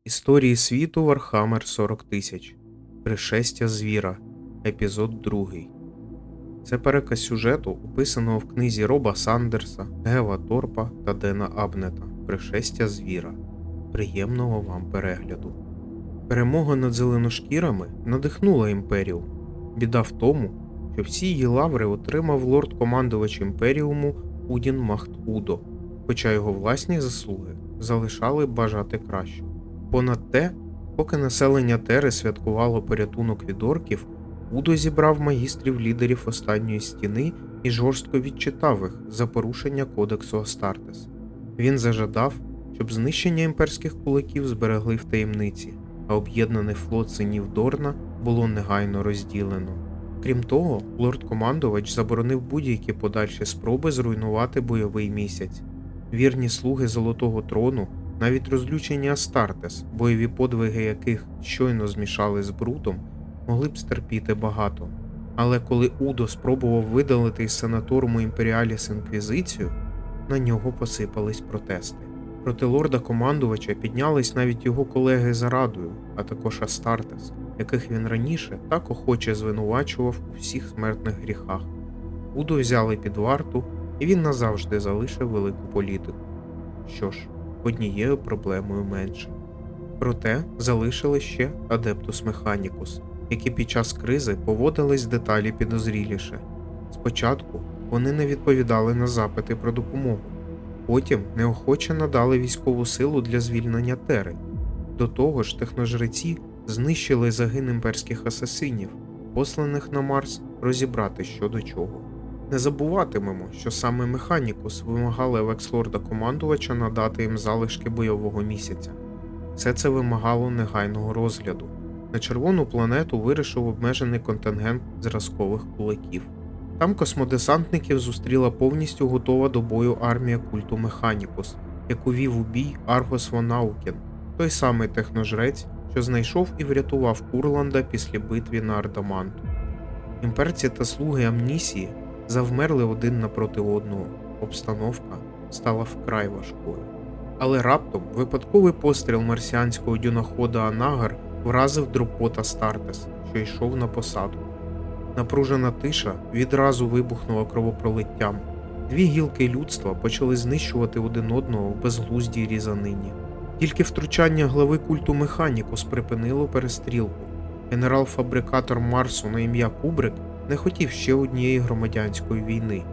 Історії світу Вархаммер 40 000. Пришестя звіра. Епізод 2. Це переказ сюжету, описаного в книзі Роба Сандерса, Гева Торпа та Дена Абнета «Пришестя звіра». Приємного вам перегляду. Перемога над зеленошкірами надихнула імперію. Біда в тому, що всі її лаври отримав лорд-командувач імперіуму Удін Махт-Удо, хоча його власні заслуги залишали бажати кращого. Понад те, поки населення Тери святкувало порятунок від орків, Удо зібрав магістрів-лідерів останньої стіни і жорстко відчитав їх за порушення кодексу Астартес. Він зажадав, щоб знищення імперських кулаків зберегли в таємниці, а об'єднаний флот синів Дорна було негайно розділено. Крім того, лорд-командувач заборонив будь-які подальші спроби зруйнувати бойовий місяць. Вірні слуги Золотого Трону, навіть розлючені Астартес, бойові подвиги яких щойно змішали з брутом, могли б стерпіти багато. Але коли Удо спробував видалити із санаторуму Імперіаліс Інквізицію, на нього посипались протести. Проти лорда-командувача піднялись навіть його колеги за Радою, а також Астартес, яких він раніше так охоче звинувачував у всіх смертних гріхах. Удо взяли під варту, і він назавжди залишив велику політику. Що ж, однією проблемою менше. Проте залишили ще Адептус Механікус, які під час кризи поводились деталі підозріліше. Спочатку вони не відповідали на запити про допомогу, потім неохоче надали військову силу для звільнення Тери. До того ж, техножреці знищили загин імперських асасинів, посланих на Марс розібрати що до чого. Не забуватимемо, що саме Механікус вимагали в екс-лорда-командувача надати їм залишки бойового місяця. Все це вимагало негайного розгляду. На червону планету вирішив обмежений контингент зразкових кулаків. Там космодесантників зустріла повністю готова до бою армія культу Механікус, яку вів у бій Аргос Вон Аукен, той самий техножрець, що знайшов і врятував Курланда після битви на Ардаманту. Імперці та слуги Амнісії завмерли один напроти одного, обстановка стала вкрай важкою. Але раптом випадковий постріл марсіанського дюнохода Анагар вразив дропот Астартес, що йшов на посадку. Напружена тиша відразу вибухнула кровопролиттям. Дві гілки людства почали знищувати один одного в безглуздій різанині. Тільки втручання глави культу Механікус припинило перестрілку. Генерал-фабрикатор Марсу на ім'я Кубрик не хотів ще однієї громадянської війни.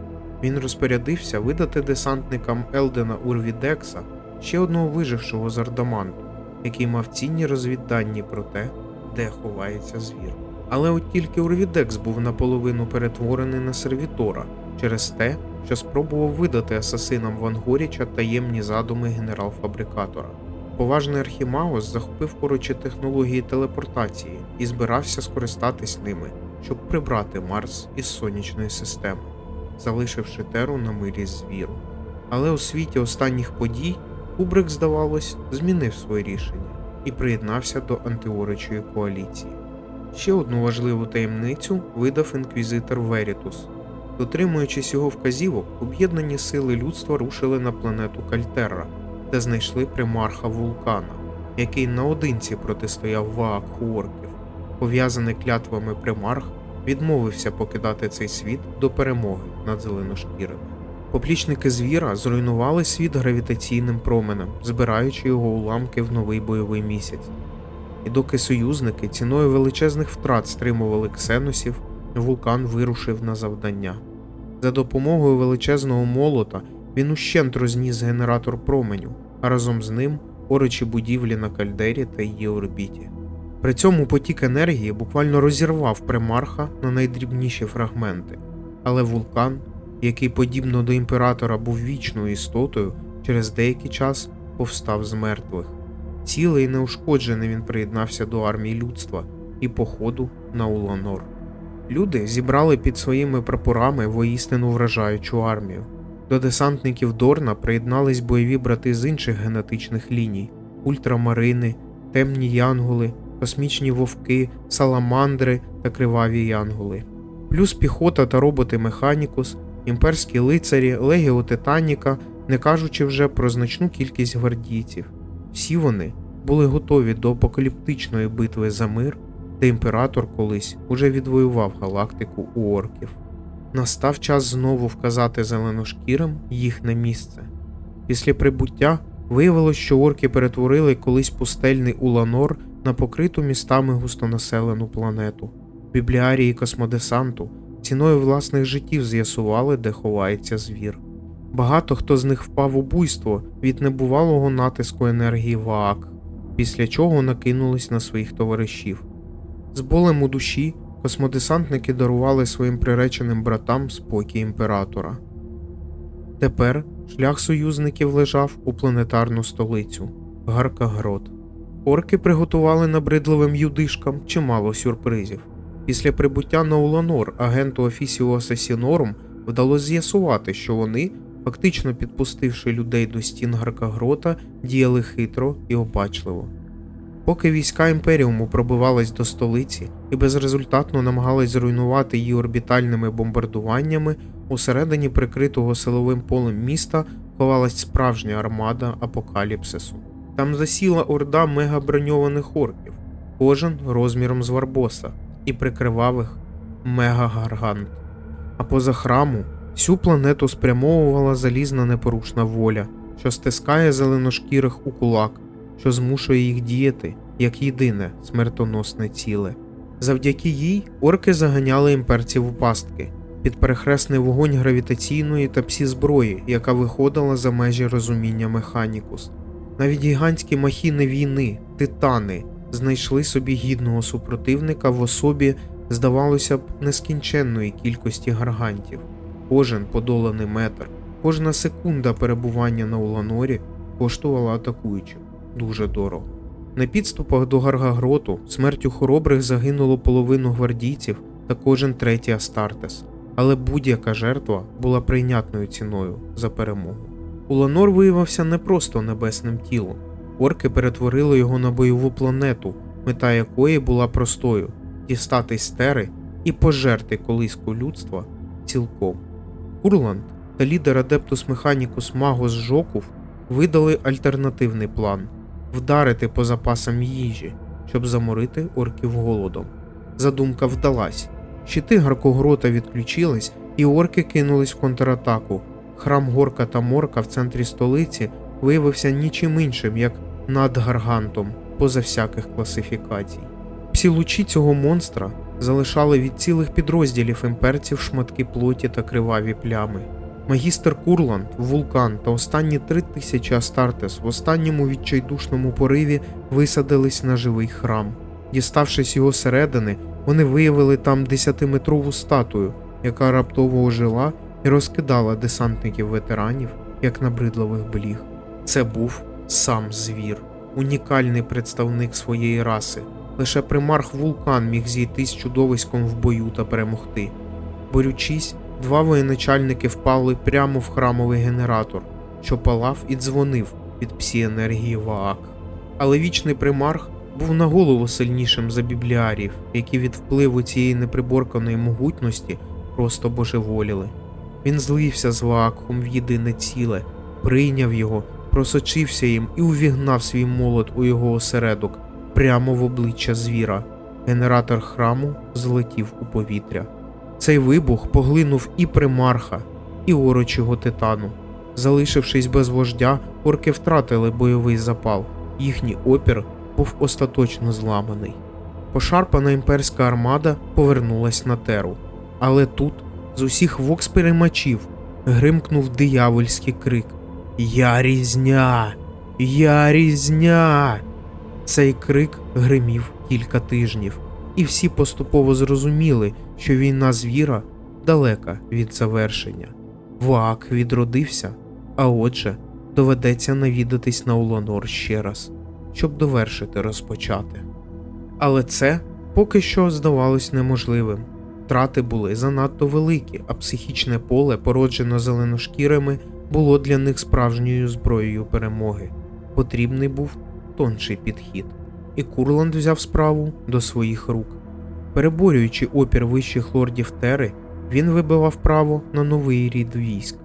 Він розпорядився видати десантникам Елдена Урвідекса ще одного вижившого з Ардаманту, який мав цінні розвіддані про те, де ховається звір. Але от тільки Урвідекс був наполовину перетворений на сервітора через те, що спробував видати асасинам Вангоріча таємні задуми генерал-фабрикатора. Поважний архімагос захопив поруч технології телепортації і збирався скористатись ними, щоб прибрати Марс із сонячної системи, залишивши Теру на мирі з звіру. Але у світі останніх подій Кубрик, здавалось, змінив своє рішення і приєднався до антиоричої коаліції. Ще одну важливу таємницю видав інквізитор Верітус. Дотримуючись його вказівок, об'єднані сили людства рушили на планету Кальтерра, де знайшли примарха Вулкана, який наодинці протистояв Ваакху орків. Пов'язаний клятвами примарх відмовився покидати цей світ до перемоги над зеленошкірими. Поплічники звіра зруйнували світ гравітаційним променем, збираючи його уламки в новий бойовий місяць. І доки союзники ціною величезних втрат стримували ксеносів, вулкан вирушив на завдання. За допомогою величезного молота він ущент розніс генератор променю, а разом з ним орочі будівлі на кальдері та її орбіті. При цьому потік енергії буквально розірвав примарха на найдрібніші фрагменти, але вулкан, який подібно до імператора був вічною істотою, через деякий час повстав з мертвих. Цілий і неушкоджений він приєднався до армії людства і походу на Уланор. Люди зібрали під своїми прапорами воістину вражаючу армію. До десантників Дорна приєднались бойові брати з інших генетичних ліній – ультрамарини, темні янголи, космічні вовки, саламандри та криваві янголи. Плюс піхота та роботи Механікус, імперські лицарі, легіо Титаніка, не кажучи вже про значну кількість гвардійців. Всі вони були готові до апокаліптичної битви за мир, де імператор колись уже відвоював галактику у орків. Настав час знову вказати зеленошкірим їхнє місце. Після прибуття виявилось, що орки перетворили колись пустельний Уланор на покриту містами густонаселену планету. Бібліарії космодесанту ціною власних життів з'ясували, де ховається звір. Багато хто з них впав у буйство від небувалого натиску енергії Ваак, після чого накинулись на своїх товаришів. З болем у душі космодесантники дарували своїм приреченим братам спокій імператора. Тепер шлях союзників лежав у планетарну столицю – Гаркагрот. Орки приготували набридливим юдишкам чимало сюрпризів. Після прибуття на Уланор агенту Officius Assassinorum вдалося з'ясувати, що вони, фактично підпустивши людей до стін Гаркагрота, діяли хитро і обачливо. Поки війська Імперіуму пробивались до столиці і безрезультатно намагались зруйнувати її орбітальними бомбардуваннями, усередині прикритого силовим полем міста ховалась справжня армада апокаліпсису. Там засіла орда мегаброньованих орків, кожен розміром з Варбоса, і прикривавих мегагаргант. А поза храму всю планету спрямовувала залізна непорушна воля, що стискає зеленошкірих у кулак, що змушує їх діяти як єдине смертоносне ціле. Завдяки їй орки заганяли імперців у пастки, під перехресний вогонь гравітаційної та псі-зброї, яка виходила за межі розуміння Механікус. Навіть гігантські махіни війни, титани, знайшли собі гідного супротивника в особі, здавалося б, нескінченної кількості гаргантів. Кожен подоланий метр, кожна секунда перебування на Уланорі коштувала атакуючим дуже дорого. На підступах до Гаргагроту смертю хоробрих загинуло половину гвардійців та кожен третій Астартес, але будь-яка жертва була прийнятною ціною за перемогу. Уланор виявився не просто небесним тілом. Орки перетворили його на бойову планету, мета якої була простою – дістатись з Тери і пожерти колиску людства цілком. Курланд та лідер Адептус Механікус Магос Жокув видали альтернативний план – вдарити по запасам їжі, щоб заморити орків голодом. Задумка вдалась. Щити Гаркогрота відключились, і орки кинулись в контратаку. Храм Горка та Морка в центрі столиці виявився нічим іншим, як над Гаргантом, поза всяких класифікацій. Псі-лучі цього монстра залишали від цілих підрозділів імперців шматки плоті та криваві плями. Магістр Курланд, Вулкан та останні 3000 Астартес в останньому відчайдушному пориві висадились на живий храм. Діставшись його середини, вони виявили там 10-метрову статую, яка раптово ожила і розкидала десантників-ветеранів, як набридливих бліг. Це був сам звір, унікальний представник своєї раси. Лише примарх Вулкан міг зійтись з чудовиськом в бою та перемогти. Борючись, два воєначальники впали прямо в храмовий генератор, що палав і дзвонив від псі-енергії Ваак. Але вічний примарх був на голову сильнішим за бібліарів, які від впливу цієї неприборканої могутності просто божеволіли. Він злився з Вааком в єдине ціле, прийняв його, просочився їм і увігнав свій молот у його осередок, прямо в обличчя звіра. Генератор храму злетів у повітря. Цей вибух поглинув і примарха, і орочого титану. Залишившись без вождя, орки втратили бойовий запал, їхній опір був остаточно зламаний. Пошарпана імперська армада повернулась на Теру. Але тут з усіх вокс-переймачів гримкнув диявольський крик: «Я різня! Я різня!» Цей крик гримів кілька тижнів, і всі поступово зрозуміли, що війна звіра далека від завершення. Ваак відродився, а отже, доведеться навідатись на Уланор ще раз, щоб довершити розпочате. Але це поки що здавалось неможливим. Втрати були занадто великі, а психічне поле, породжено зеленошкірими, було для них справжньою зброєю перемоги. Потрібний був тонший підхід. І Курланд взяв справу до своїх рук. Переборюючи опір вищих лордів Тери, він вибивав право на новий рід військ.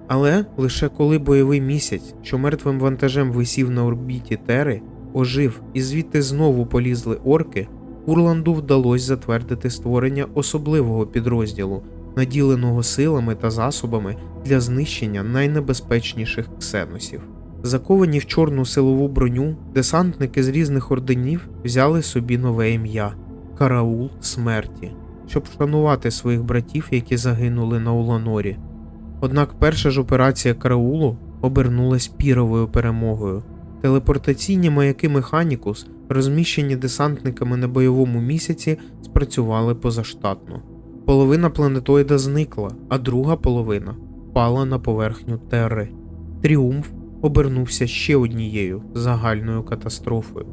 Але лише коли бойовий місяць, що мертвим вантажем висів на орбіті Тери, ожив і звідти знову полізли орки, Курланду вдалося затвердити створення особливого підрозділу, наділеного силами та засобами для знищення найнебезпечніших ксеносів. Заковані в чорну силову броню, десантники з різних орденів взяли собі нове ім'я – Караул Смерті, щоб вшанувати своїх братів, які загинули на Уланорі. Однак перша ж операція Караулу обернулась піровою перемогою. Телепортаційні маяки Механікус, розміщені десантниками на бойовому місяці, спрацювали позаштатно. Половина планетоїда зникла, а друга половина впала на поверхню Терри. Тріумф обернувся ще однією загальною катастрофою.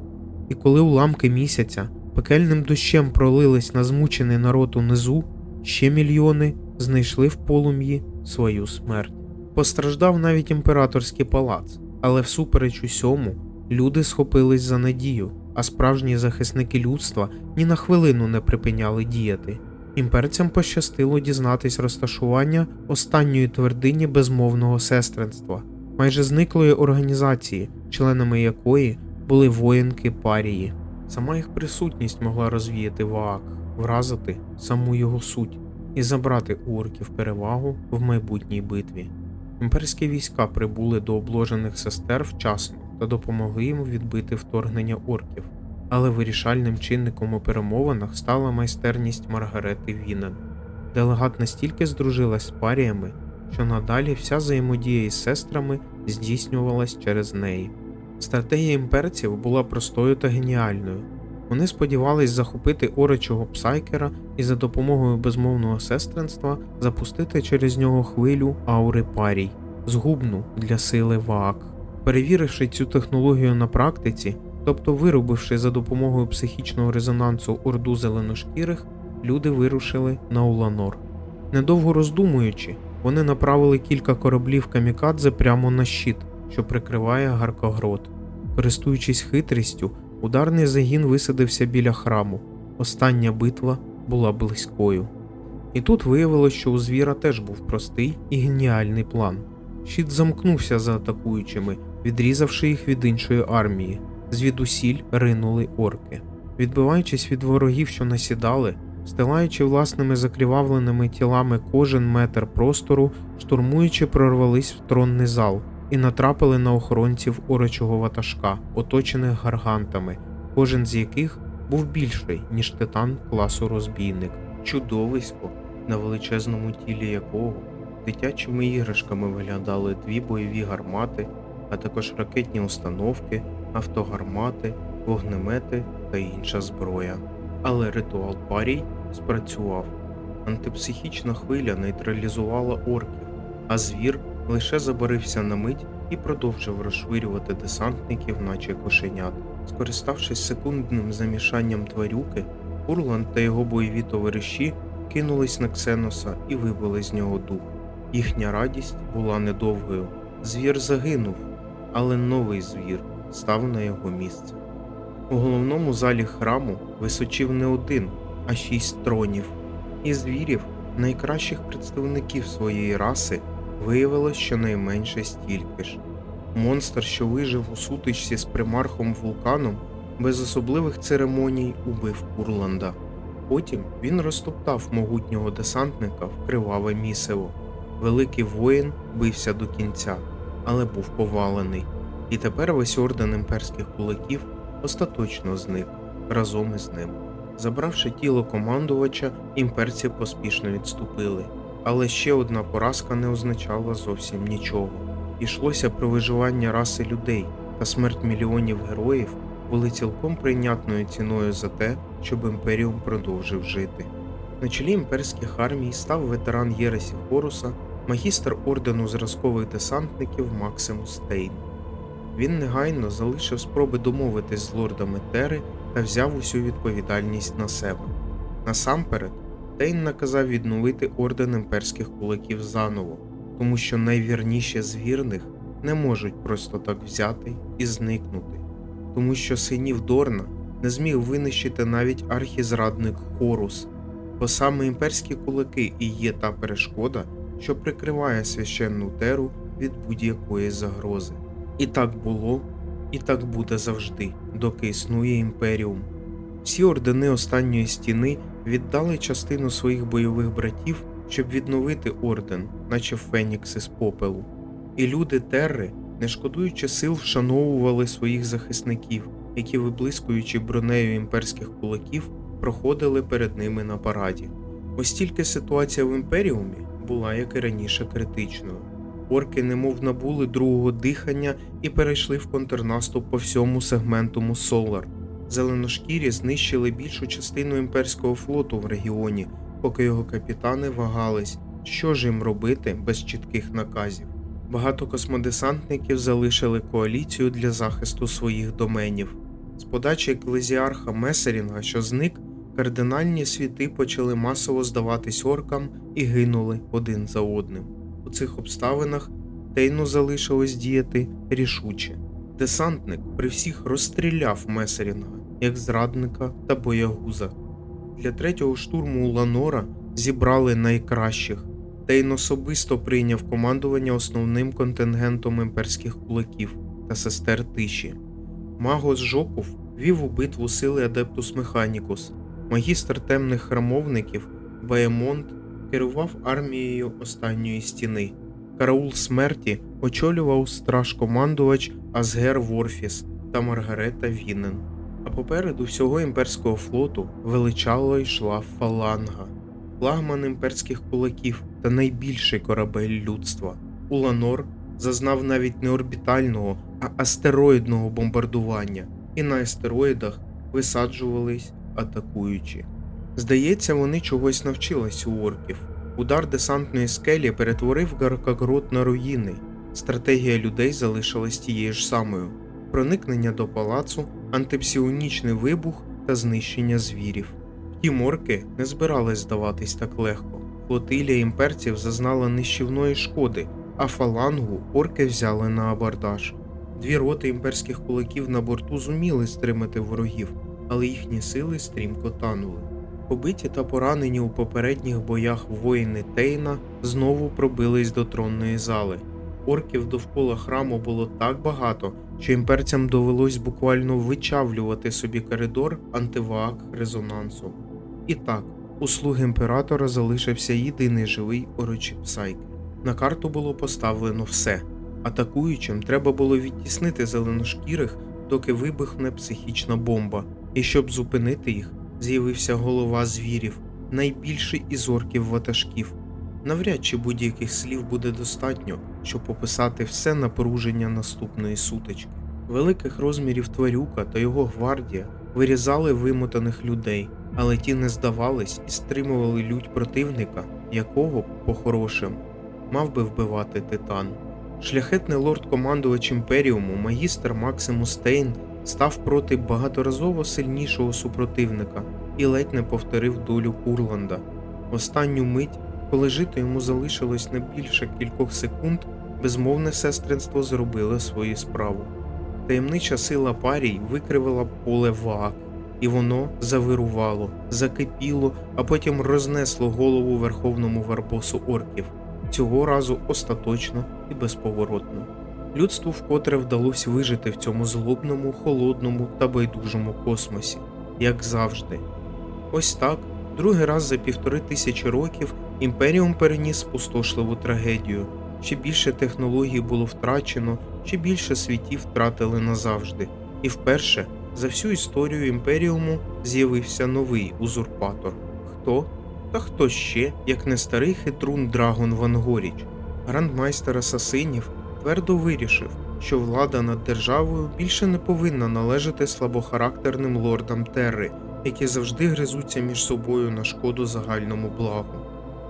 І коли уламки місяця пекельним дощем пролились на змучений народ унизу, ще мільйони знайшли в полум'ї свою смерть. Постраждав навіть імператорський палац, але всупереч усьому люди схопились за надію, а справжні захисники людства ні на хвилину не припиняли діяти. Імперцям пощастило дізнатись розташування останньої твердині безмовного сестринства, майже зниклої організації, членами якої були воїнки Парії. Сама їх присутність могла розвіяти Ваак, вразити саму його суть і забрати у орків перевагу в майбутній битві. Імперські війська прибули до обложених сестер вчасно та допомогли їм відбити вторгнення орків, але вирішальним чинником у перемовинах стала майстерність Маргарети Вінен. Делегат настільки здружилась з паріями, що надалі вся взаємодія із сестрами здійснювалась через неї. Стратегія імперців була простою та геніальною. Вони сподівались захопити орочого псайкера і за допомогою безмовного сестринства запустити через нього хвилю аури парій, згубну для сили Ваак. Перевіривши цю технологію на практиці, тобто виробивши за допомогою психічного резонансу орду зеленошкірих, люди вирушили на Уланор. Недовго роздумуючи, вони направили кілька кораблів камікадзе прямо на щит, що прикриває Гаркогрот. Користуючись хитрістю, ударний загін висадився біля храму. Остання битва була близькою. І тут виявилось, що у звіра теж був простий і геніальний план. Щит замкнувся за атакуючими, відрізавши їх від іншої армії. Звідусіль ринули орки. Відбиваючись від ворогів, що насідали, стилаючи власними закрівавленими тілами кожен метр простору, штурмуючи прорвались в тронний зал і натрапили на охоронців орочого ватажка, оточених гаргантами, кожен з яких був більший, ніж титан класу розбійник. Чудовисько, на величезному тілі якого дитячими іграшками виглядали дві бойові гармати, а також ракетні установки, автогармати, вогнемети та інша зброя. Але ритуал парій спрацював. Антипсихічна хвиля нейтралізувала орків, а звір лише забарився на мить і продовжив розшвирювати десантників, наче кошенят. Скориставшись секундним замішанням тварюки, Курланд та його бойові товариші кинулись на Ксеноса і вибили з нього дух. Їхня радість була недовгою. Звір загинув, але новий звір став на його місце. У головному залі храму височив не один, а 6 тронів. І звірів, найкращих представників своєї раси, виявилось щонайменше стільки ж. Монстр, що вижив у сутичці з примархом Вулканом, без особливих церемоній убив Курланда. Потім він розтоптав могутнього десантника в криваве місиво. Великий воїн бився до кінця, але був повалений. І тепер весь орден імперських кулаків остаточно зник разом із ним. Забравши тіло командувача, імперці поспішно відступили. Але ще одна поразка не означала зовсім нічого. Йшлося про виживання раси людей, та смерть мільйонів героїв були цілком прийнятною ціною за те, щоб Імперіум продовжив жити. На чолі імперських армій став ветеран Єресів Хоруса, магістр ордену зразкових десантників Максимус Тейн. Він негайно залишив спроби домовитись з лордами Тери та взяв усю відповідальність на себе. Насамперед, Тейн наказав відновити орден імперських кулаків заново, тому що найвірніші з вірних не можуть просто так взяти і зникнути, тому що синів Дорна не зміг винищити навіть архізрадник Хорус, бо саме імперські кулаки і є та перешкода, що прикриває священну Теру від будь-якої загрози. І так було, І так буде завжди, доки існує Імперіум. Всі ордени Останньої Стіни віддали частину своїх бойових братів, щоб відновити орден, наче Фенікс із попелу. І люди Терри, не шкодуючи сил, вшановували своїх захисників, які, виблискуючи бронею імперських кулаків, проходили перед ними на параді. Ось тільки ситуація в Імперіумі була, як і раніше, критичною. Орки немов набули другого дихання і перейшли в контрнаступ по всьому сегменту Мусолар. Зеленошкірі знищили більшу частину імперського флоту в регіоні, поки його капітани вагались, що ж їм робити без чітких наказів. Багато космодесантників залишили коаліцію для захисту своїх доменів. З подачі еклезіарха Месерінга, що зник, кардинальні світи почали масово здаватись оркам і гинули один за одним. У цих обставинах Тейну залишилось діяти рішуче. Десантник при всіх розстріляв Месерінга, як зрадника та боягуза. Для третього штурму Уланора зібрали найкращих. Тейн особисто прийняв командування основним контингентом імперських кулаків та сестер Тиші. Магос Жокув вів у битву сили Адептус Механікус. Магістр темних храмовників Баемонт керував армією Останньої Стіни. Караул смерті очолював страж-командувач Асгер Ворфіс та Маргарета Вінен. А попереду всього імперського флоту величало йшла фаланга. Флагман імперських кулаків та найбільший корабель людства. Уланор зазнав навіть не орбітального, а астероїдного бомбардування, і на астероїдах висаджувались атакуючі. Здається, вони чогось навчились у орків. Удар десантної скелі перетворив Гаркагрот на руїни. Стратегія людей залишилась тією ж самою: проникнення до палацу, антипсіонічний вибух та знищення звірів. Втім, орки не збирались здаватись так легко. Флотилія імперців зазнала нищівної шкоди, а фалангу орки взяли на абордаж. Дві роти імперських кулаків на борту зуміли стримати ворогів, але їхні сили стрімко танули. Побиті та поранені у попередніх боях воїни Тейна знову пробились до тронної зали. Орків довкола храму було так багато, що імперцям довелось буквально вичавлювати собі коридор антиваак резонансу. І так, у слуг імператора залишився єдиний живий Орочіпсайк. На карту було поставлено все. Атакуючим треба було відтіснити зеленошкірих, доки вибухне психічна бомба, і щоб зупинити їх, з'явився голова звірів, найбільший із орків-ватажків. Навряд чи будь-яких слів буде достатньо, щоб описати все напруження наступної сутички. Великих розмірів тварюка та його гвардія вирізали вимотаних людей, але ті не здавались і стримували лють противника, якого, по-хорошому, мав би вбивати Титан. Шляхетний лорд-командувач Імперіуму, магістр Максимус Тейн, став проти багаторазово сильнішого супротивника і ледь не повторив долю Курланда. В останню мить, коли жити йому залишилось не більше кількох секунд, безмовне сестринство зробило свою справу. Таємнича сила парій викривила поле Ваак, і воно завирувало, закипіло, а потім рознесло голову верховному варбосу орків. Цього разу остаточно і безповоротно. Людству вкотре вдалося вижити в цьому злобному, холодному та байдужому космосі, як завжди. Ось так, другий раз за 1500 років Імперіум переніс спустошливу трагедію. Ще більше технологій було втрачено, ще більше світів втратили назавжди. І вперше за всю історію Імперіуму з'явився новий узурпатор. Хто? Та хто ще, як не старий хитрун Драгон Ван Горіч. Грандмайстер асасинів твердо вирішив, що влада над державою більше не повинна належати слабохарактерним лордам Терри, які завжди гризуться між собою на шкоду загальному благу.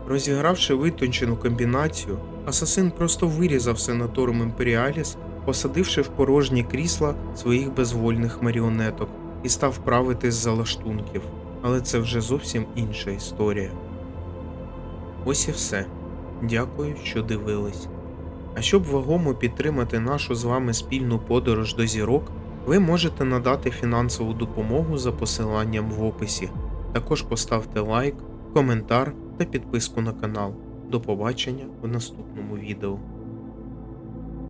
Розігравши витончену комбінацію, асасин просто вирізав сенатором Імперіаліс, посадивши в порожні крісла своїх безвольних маріонеток, і став правити з-за лаштунків. Але це вже зовсім інша історія. Ось і все. Дякую, що дивились. А щоб вагомо підтримати нашу з вами спільну подорож до зірок, ви можете надати фінансову допомогу за посиланням в описі. Також поставте лайк, коментар та підписку на канал. До побачення в наступному відео.